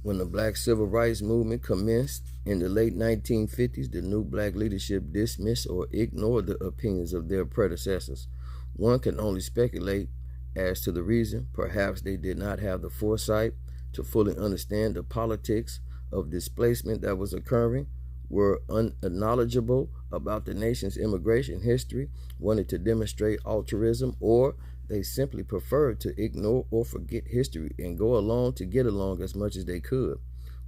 When the Black Civil Rights Movement commenced in the late 1950s, the new black leadership dismissed or ignored the opinions of their predecessors. One can only speculate as to the reason. Perhaps they did not have the foresight to fully understand the politics of displacement that was occurring, were unknowledgeable about the nation's immigration history, wanted to demonstrate altruism, or they simply preferred to ignore or forget history and go along to get along as much as they could.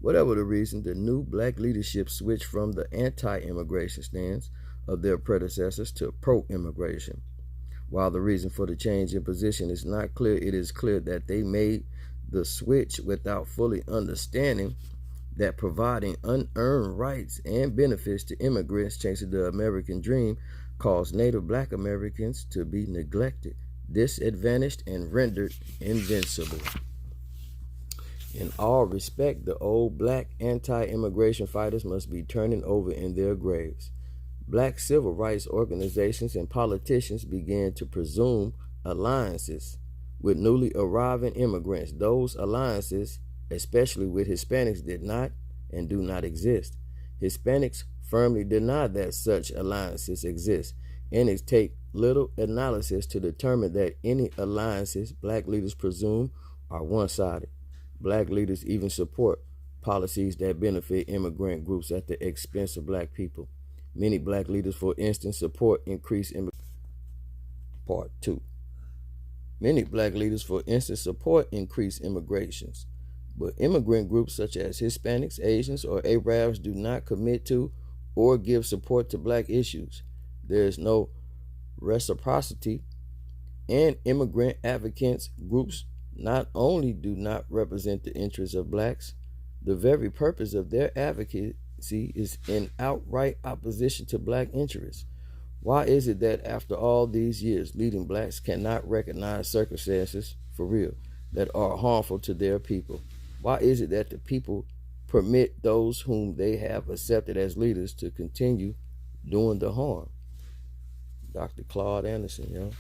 Whatever the reason, the new black leadership switched from the anti-immigration stance of their predecessors to pro-immigration. While the reason for the change in position is not clear, it is clear that they made the switch without fully understanding that providing unearned rights and benefits to immigrants chasing the American dream caused Native Black Americans to be neglected, disadvantaged, and rendered invincible. In all respect, the old black anti-immigration fighters must be turning over in their graves. Black civil rights organizations and politicians began to presume alliances with newly arriving immigrants. Those alliances, especially with Hispanics, did not and do not exist. Hispanics firmly deny that such alliances exist, and it takes little analysis to determine that any alliances black leaders presume are one-sided. Black leaders even support policies that benefit immigrant groups at the expense of black people. Many black leaders, for instance, support increased immigration. Part 2. Many black leaders, for instance, support increased immigrations, but immigrant groups such as Hispanics, Asians, or Arabs do not commit to or give support to black issues. There is no reciprocity, and immigrant advocates groups not only do not represent the interests of blacks, the very purpose of their advocacy is in outright opposition to black interests. Why is it that after all these years, leading blacks cannot recognize circumstances, for real, that are harmful to their people? Why is it that the people permit those whom they have accepted as leaders to continue doing the harm? Dr. Claude Anderson,